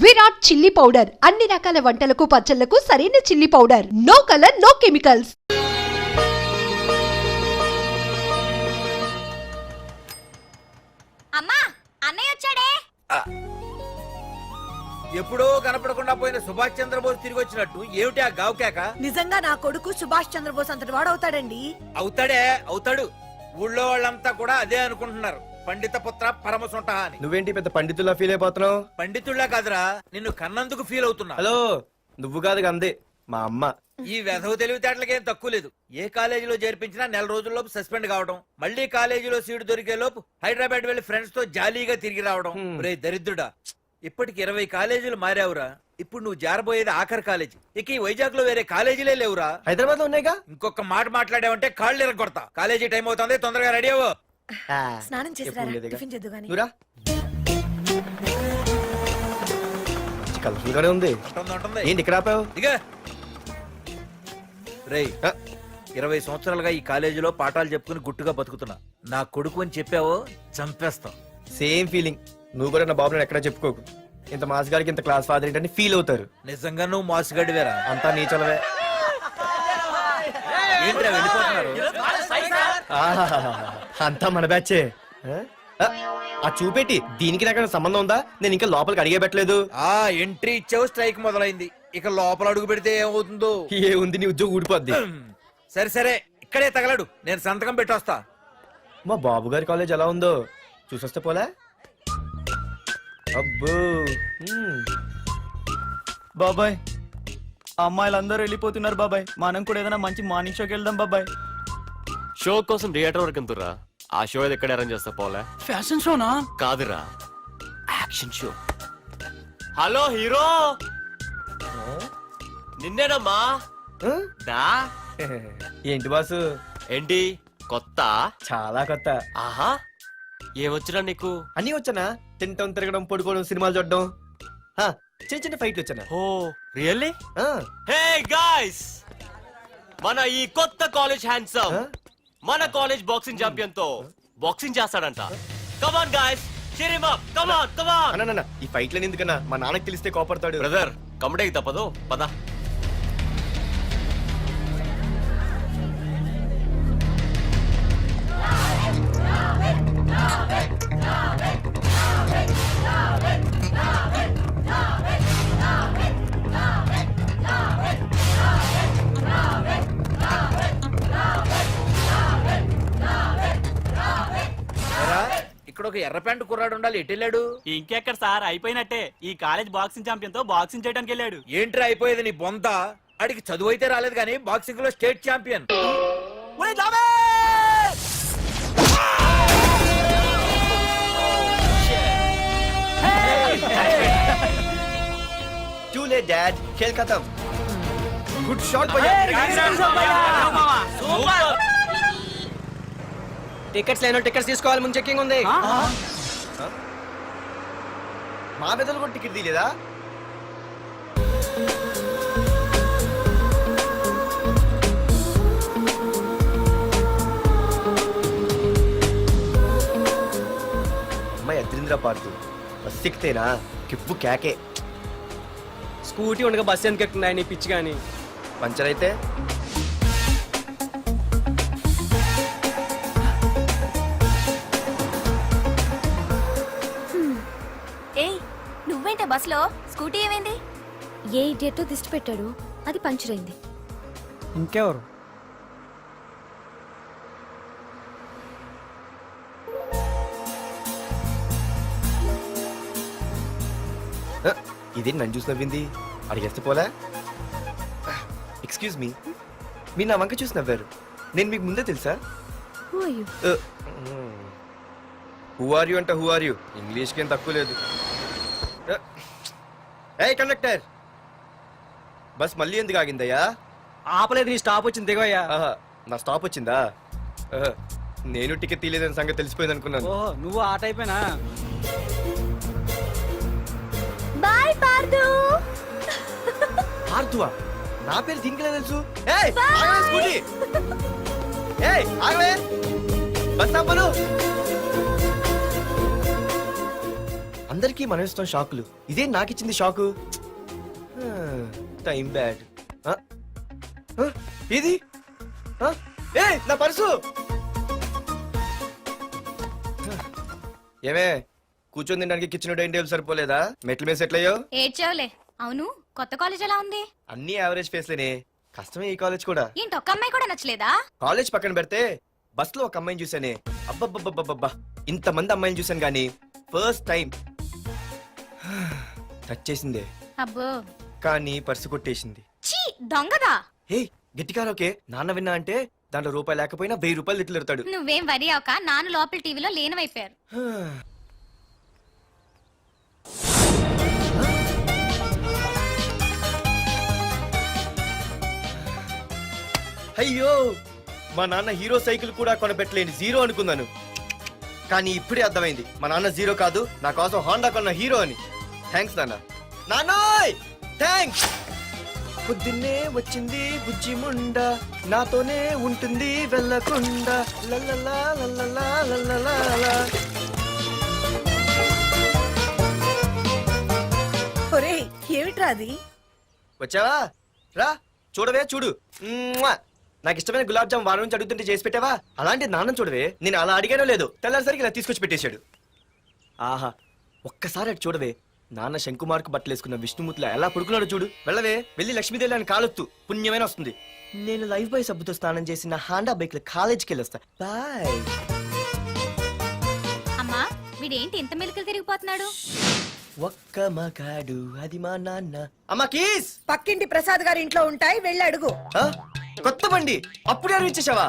Virat chilli powder అన్ని రకాల వంటలకు పచ్చళ్లకు సరైన chilli powder. No colour, no chemicals. అమ్మా, అన్నయ్య వచ్చాడే. ఎప్పుడో కనపడకుండా పోయిన సుభాష్ చంద్రబోస్ తిరిగి వచ్చినట్టు ఏమిటి ఆ గావుకేక? నిజంగా నా కొడుకు సుభాష్ చంద్రబోస్ అంతటి వాడు అవుతాడండి. అవుతాడు. ఊళ్ళో వాళ్ళంతా కూడా అదే అనుకుంటున్నారు. పండిత పుత్ర పరమసుంట అని. నువ్వేంటి పెద్ద పండితుల్లా ఫీల్ అయిపోతున్నావు? పండితుళ్ళ కాదురా, నిన్ను కన్నందుకు ఫీల్ అవుతున్నా. హలో, నువ్వు కాదు అందే మా అమ్మ. ఈ వెధవ తెలివితేటలకేం తక్కువ లేదు. ఏ కాలేజీలో చేర్పించినా నెల రోజుల్లోపు సస్పెండ్ కావడం, మళ్ళీ కాలేజీలో సీటు దొరికే లోపు హైదరాబాద్ వెళ్లి ఫ్రెండ్స్ తో జాలీగా తిరిగి రావడం. రే దరిద్రుడా, ఇప్పటికి 20 కాలేజీలు మారావురా. ఇప్పుడు నువ్వు జారబోయేది ఆఖరి కాలేజీ. ఇక ఈ వైజాగ్ లో వేరే కాలేజీలే లేవురా. హైదరాబాద్ లో ఉన్నాయిగా. ఇంకొక మాట మాట్లాడావంటే కాళ్ళు ఎరగొడతా. కాలేజీ టైం అవుతుంది, తొందరగా రెడీ అవ్వు. స్నానం చేసి టిఫిన్ చేద్దు గాని. కలర్ఫుల్ గానే ఉంది. ఏంటి ఇక్కడ ఆపావు? ఇక రేయ్, 20 సంవత్సరాలుగా ఈ కాలేజీలో పాఠాలు చెప్పుకుని గుట్టుగా బతుకుతున్నా. నా కొడుకు అని చెప్పావో చంపేస్తాం. Same feeling. నువ్వు కూడా నా బాబు నేను ఎక్కడా చెప్పుకోకు. ఇంత మాస్ గారికి ఇంత క్లాస్ ఫాదర్ ఏంటని ఫీల్ అవుతారు. నిజంగా నువ్వు మోసగాడివేరా. అంతా నీచలవే. ఏంట్రా వెళ్ళిపోతున్నారు? అంతా మన బ్యాచే. ఆ చూపెట్టి దీనికి నాకు సంబంధం ఉందా? నేను ఇంకా లోపలికి అడిగే పెట్టలేదు. ఆ ఎంట్రీ ఇచ్చావు, స్ట్రైక్ మొదలైంది. ఇక లోపల అడుగు పెడితే ఏమవుతుందో. ఏ ఉంది, నీ ఉద్యోగం ఊడిపోద్ది. సరే ఇక్కడే తగలడు, నేను సంతకం పెట్టొస్తా. మా బాబు గారి కాలేజ్ ఎలా ఉందో చూసొస్తే పోలే. అబ్బో, బాబాయ్ అమ్మాయిలందరూ వెళ్ళిపోతున్నారు బాబాయ్. మనం కూడా ఏదైనా మంచి మార్నింగ్ షోకి వెళ్దాం బాబాయ్. షో కోసం థియేటర్ వరకు ఎంతురా? ఆ షో ఏది ఎక్కడ అరేంజ్ చేస్తా పోలే? ఫ్యాషన్ షోనా? కాదురా, యాక్షన్ షో. హలో హీరో, నిన్నేనమ్మా. దా. ఏంటి బాసు? ఏంటి కొత్త? చాలా కొత్త. ఆహా, ఏమొచ్చినా నీకు? అన్నీ వచ్చానా? తింటం, తిరగడం, పడుకోవడం, సినిమాలు చూడడం, చిన్న చిన్న ఫైట్లు వచ్చానా? ఓ రియల్లీ? హే గాయ్స్, మన ఈ కొత్త కాలేజ్ హ్యాండ్సమ్ మన కాలేజ్ బాక్సింగ్ ఛాంపియన్ తో బాక్సింగ్ చేస్తాడంట. Come on guys, cheer him up. Come on. అన్న ఈ ఫైట్లని ఎందుకన్నా? మా నాన్నకి తెలిస్తే కోపడతాడు. బ్రదర్, కమడేకి తప్పదు, పద. ఇక్కడ ఒక ఎర్ర ప్యాంటు కుర్రాడు ఉండాలి, ఎటు వెళ్ళాడు? ఇంకెక్కడ సార్, అయిపోయినట్టే. ఈ కాలేజ్ బాక్సింగ్ ఛాంపియన్ తో బాక్సింగ్ చేయడానికి వెళ్ళాడు. ఏంట్రా అయిపోయేది నీ బొంత? అడిగి చదువు అయితే రాలేదు కానీ బాక్సింగ్ లో state champion. Too late, Dad. खेल खत्म. Good shot, भैया. టికెట్స్ లేనో టికెట్స్ తీసుకోవాలి, ముందు చెక్కింగ్ ఉంది. మా పెద్దలు కూడా టికెట్ తీయలేదా? అమ్మాయి అద్రింద్ర పార్తు బస్ ఎక్కితేనా కిప్పు కేకే. స్కూటీ ఉండగా బస్సు ఎందుకు ఎక్కుతున్నాయి నీ పిచ్చి గాని? పంచర్ అయితే నువ్వేంటే బస్సులో? స్కూటీ ఏమైంది? ఏ ఇడియట్ దిష్టి పెట్టాడు, అది పంచర్ అయింది. ఇంకెవరు? ఇదేంటి నన్ను చూసి నవ్వింది? అడిగేస్తే పోలే. ఎక్స్క్యూజ్ మీ, మీరు నా వంక చూసి నవ్వారు. నేను మీకు ముందే తెలుసా? హూ ఆర్ యూ అంటే హూ ఆర్ యూ? ఇంగ్లీష్కి ఏం తక్కువ లేదు. ఏ కండక్టర్, బస్ మళ్ళీ ఎందుకు ఆగిందయ్యా? ఆపలేదు, నీ స్టాప్ వచ్చింది, దిగవయ్యా. నా స్టాప్ వచ్చిందా? నేను టికెట్ తీయలేదని సంగతి తెలిసిపోయింది అనుకున్నాను. ఓహో, నువ్వు ఆ టైపేనా? బాయ్ పార్దు. పార్థువా? నా పేరు దీనికి ఎలా తెలుసు? ఏయ్, ఆగవే స్కూటీ. ఏయ్, ఆగవే. బస్ ఆపను. అందరికీ మనం ఇస్తాం షాకులు, ఇదే నాకు ఇచ్చింది షాకు. Time bad. ఇది ఏ నా పర్సు. ఏమే కూర్చొని తినడానికి కిచెన్ డైనింగ్ టేబుల్ సరిపోలేదా? మెట్ల మీద సెట్ అయ్యో. ఏడ్చావులే. అవును, కొత్త కాలేజ్ ఎలా ఉంది? అన్ని యావరేజ్ ఫేస్లేనే. కష్టమే ఈ కాలేజ్ కూడా. ఏంటి, ఒక్క అమ్మాయి కూడా నచ్చలేదా? కాలేజ్ పక్కన పెడితే బస్ లో ఒక అమ్మాయిని చూసానే, అబ్బబ్బబ్బబ్బబ్బా ఇంతమంది అమ్మాయిని చూసాను గానీ ఫస్ట్ టైం టచ్ చేసిందే, అబ్బో, కానీ పర్సు కొట్టేసింది. చీ దొంగదా. హే గట్టిగా ఓకే, నాన్న విన్నా అంటే దాంట్లో రూపాయి లేకపోయినా 1000 రూపాయలు తిట్లు. నువ్వేం వరి అవక, నాన్న లోపల టీవీలో లేనవైపోయారు. అయ్యో మా నాన్న హీరో సైకిల్ కూడా కొనబెట్టలేని జీరో అనుకున్నాను, కానీ ఇప్పుడే అర్థమైంది మా నాన్న జీరో కాదు, నా కోసం హోండా కొన్న హీరో అని. థ్యాంక్స్ నాన్న. నాన్నోయ్ థ్యాంక్స్. పొద్దున్నే వచ్చింది బుజ్జి ముండ, నాతోనే ఉంటుంది వెళ్ళకుండా. లల్లలా లల్లలా లల్లలా. ఒరేయ్ ఏమిట్రా అది? వచ్చావా? రా చూడవే, చూడు. మ్మ్వా! నాకు ఇష్టమైన గులాబ్ జామ్ వారం నుంచి అడుగుతుంటే చేసి పెట్టావా? అలాంటి నాన్న చూడవే, నేను అలా అడిగానో లేదు, తెల్లారిసరికి ఇలా తీసుకొచ్చి పెట్టేశాడు. ఆహా ఒక్కసారి అటు చూడవే, నాన్న శంకుమార్కు బట్టలు వేసుకున్న విష్ణుమూర్తిలా ఎలా పడుకున్నాడు చూడు. వెళ్ళవే, వెళ్ళి లక్ష్మీదేవి అని కాలొత్తు, పుణ్యమైన వస్తుంది. నేను లైఫ్ బాయ్ సబ్బుతో స్నానం చేసి నా హాండా బైక్ లో కాలేజీకి వెళ్ళొస్తా. బాయ్. అమ్మా, వీడేంటి ఇంత మెలికలు తిరిగిపోతున్నాడు? ఒక్క మగాడు అది మా నాన్న. అమ్మా కీస్. పక్కింటి ప్రసాద్ గారి ఇంట్లో ఉంటాయి, వెళ్ళి అడుగు. ఆ? కొత్త బండి అప్పుడే అనిపించేసావా?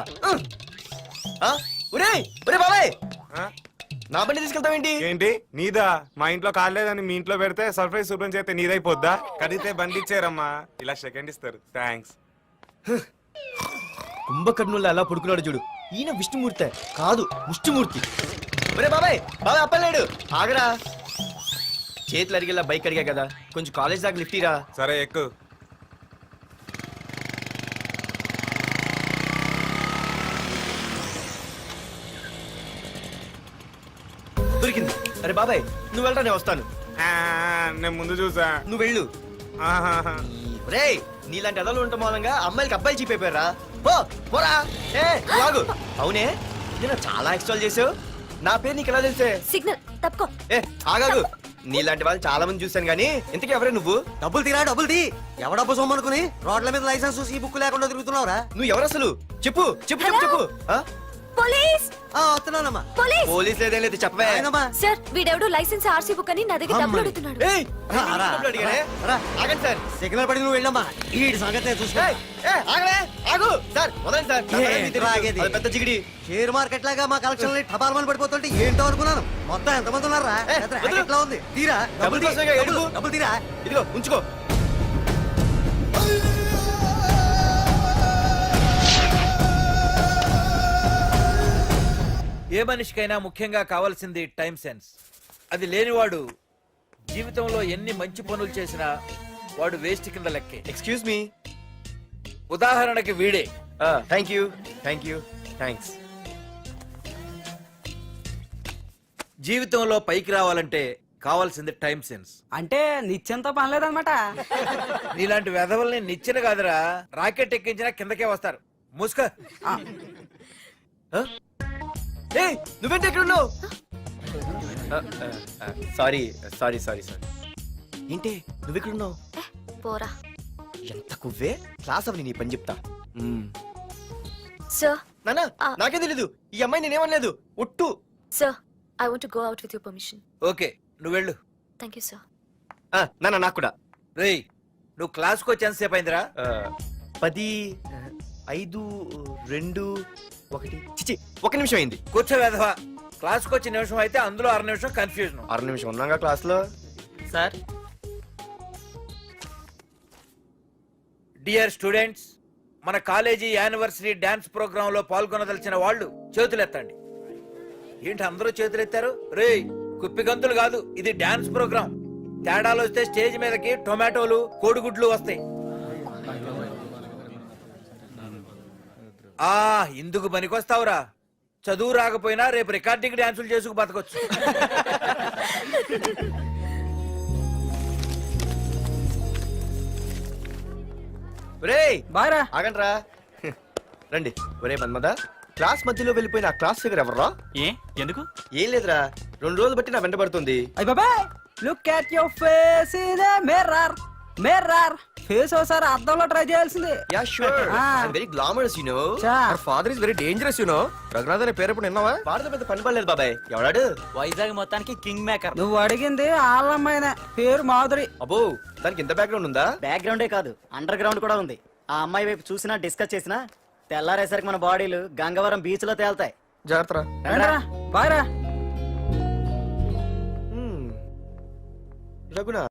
ఒరే ఒరే బాబాయ్, నా బండి తీసుకెళ్తావేంటి? ఏంటి నీదా? మా ఇంట్లో కాలేదని మీ ఇంట్లో పెడితే సర్ప్రైజ్ శుభ్రం చేస్తే నీదైపోద్దా? కడిగితే బండి ఇచ్చారమ్మా, ఇలా సెకండ్ ఇస్తారు. థ్యాంక్స్. కుంభకర్ణుల్లో ఎలా పడుకున్నాడు చూడు. ఈయన విష్ణుమూర్తి కాదు, ముష్టిమూర్తి. ఒరే బాబాయ్, బాబాయ్ అప్పలేడు, ఆగరా. చేతులు అడిగేలా బైక్ అడిగా కదా, కొంచెం కాలేజ్ దాకా లిఫ్ట్ ఇరా. సరే ఎక్కు. దొరికింది. అరే బాబాయ్ నువ్వు వెళ్ళరా, నేను వస్తాను. ఆ, నేను ముందు చూసా. నువ్వు వెళ్ళు. ఆహాహా. రే నీలాంటి అదలు ఉండటం మూలంగా అమ్మాయిలకి అబ్బాయిలు చీపైపోయారా? పో పోరా. ఏ నువ్వు ఆగు. అవునే నేను చాలా ఎక్స్ట్రాల్ చేసావు, నా పేరు నీకు ఎలా తెలిసే? సిగ్నల్ తప్పుకో. ఏ ఆగాగు, నీలాంటి వాళ్ళు చాలా మంది చూశాను గానీ ఇంతకీ ఎవరే నువ్వు? డబ్బులు తీరా, డబ్బులు తీ. ఎవడబ్బు సొమ్మనుకుని రోడ్ల మీద లైసెన్స్ చూసి ఈ బుక్ లేకుండా తిరుగుతున్నావురా? నువ్వు ఎవరు అసలు? చెప్పు చెప్పు చెప్పు చెప్పు. ఆ? పోలీస్ వస్తున్నానమ్మా. పోలీస్. పోలీస్ లేదేం లేదు, చెప్పవే. ఆయనమ్మా. సార్ వీడెవడు లైసెన్స్ ఆర్సీ బుక్ అని నా దగ్గర డబ్బులు అడుగుతున్నాడు. ఏయ్, రా, రా, డబ్బులు అడిగానే? రా. ఆగండి సార్. సిగ్నల్ పడి నువ్వు వెళ్ళమ్మా, ఈ సంగతి చూసుకో. ఏయ్, ఏయ్, ఆగవే, ఆగు. సార్ వదండి సార్, నా పని మీకు తెలుసు. ఆగేది. అది పెద్ద జిగిడి. షేర్ మార్కెట్ లాగా మా కలెక్షన్ టపాల్మని పడిపోతుంటే ఏంటో అనుకున్నాను. మొత్తం ఎంతమంది ఉన్నారా? ఏ, వదలు. ఎట్లా ఉంది? తీరా డబ్బులు కోసమేగా ఏడుపు. డబ్బులు తీరా. ఇదిగో ఉంచుకో. ఏ మనిషికైనా ముఖ్యంగా కావాల్సింది టైం సెన్స్. అది లేనివాడు జీవితంలో ఎన్ని మంచి పనులు చేసినా వాడు వేస్ట్ కింద లెక్కే. Excuse me. ఉదాహరణకి వీడే. Thank you thank you thanks. జీవితంలో పైకి రావాలంటే కావాల్సింది టైం సెన్స్. అంటే నిత్యంతో పనిలేదన్నమాట. నీలాంటి వెధవల్ని నిచ్చెన కాదురా, రాకెట్ ఎక్కించినా కిందకే వస్తారు. మూసుక. ఏయ్ నువ్వేంటి ఎక్కడ ఉన్నావు? Sorry sorry sorry sorry. ఏంటి నువ్వు ఇక్కడ ఉన్నావు? పోరా. ఎంత కువ్వే. క్లాస్ అవని నీ పని చెప్తా. సార్ నానా నాకేం తెలీదు, ఈ అమ్మాయి నేనేమనలేదు, ఒట్టు. Sir I want to go out with your permission. Okay నువ్వు వెళ్ళు. Thank you sir. నానా నాకు కూడా. రేయ్ నువ్వు క్లాస్కి వచ్చి ఎంతసేపు అయిందిరా? 10, 5, 2, 1 చిచి 1 నిమిషం అయింది. కూర్చో వెధవా. క్లాస్కి వచ్చి నిమిషం అయితే అందులో 6 నిమిషం కన్ఫ్యూజన్. 6 నిమిషం ఉన్నాగా క్లాస్ లో. సార్ డియర్ స్టూడెంట్స్, మన కాలేజీ యానివర్సరీ డాన్స్ ప్రోగ్రామ్ లో పాల్గొనదలిచిన వాళ్ళు చేతులెత్తండి. ఏంటి అందరూ చేతులెత్తారు? రేయ్ కుప్పి గంతులు కాదు, ఇది డాన్స్ ప్రోగ్రామ్. తేడాలు వస్తే స్టేజ్ మీదకి టొమాటోలు కోడిగుడ్లు వస్తాయి. ఆ ఇందుకు పనికొస్తావురా. చదువు రాకపోయినా రేపు రికార్డింగ్ డాన్సులు చేసుకు బతకొచ్చు. ఒరేయ్ బాగా ఆగండ్రా. రండి. ఒరే మన్మద, క్లాస్ మధ్యలో వెళ్ళిపోయిన ఆ క్లాస్ ఫిగర్ ఎవర్రా? ఏ ఎందుకు? ఏం లేదురా, 2 రోజులు బట్టి నా వెంట పడుతుంది. అయ్య బాబాయ్ look at your face in a mirror. Mirror face ఒకసారి అద్దంలో ట్రై చేయాల్సింది. Yeah sure, Ah. I'm very glamorous you know. చా father is very dangerous you know. Raghunath అనే పేరు ఎప్పుడు విన్నావా? వాడితో పెద్ద పని పడలేదు బాబాయ్. ఎవడాడు? వైజాగ్ మొత్తానికి కింగ్ మేకర్. నువ్వు అడిగింది ఆళ్ళమ్మాయినే, పేరు మాధురి. అబ్బో, దానికి ఇంత బ్యాక్గ్రౌండ్ ఉందా? బ్యాక్గ్రౌండే కాదు, అండర్ గ్రౌండ్ కూడా ఉంది. ఆ అమ్మాయి వైపు చూసినా డిస్కస్ చేసినా తెల్లారేసరికి మన బాడీలు గంగవరం బీచ్ లో తేల్తాయి. జాగ్రత్త. బాయ్ రా. రఘునా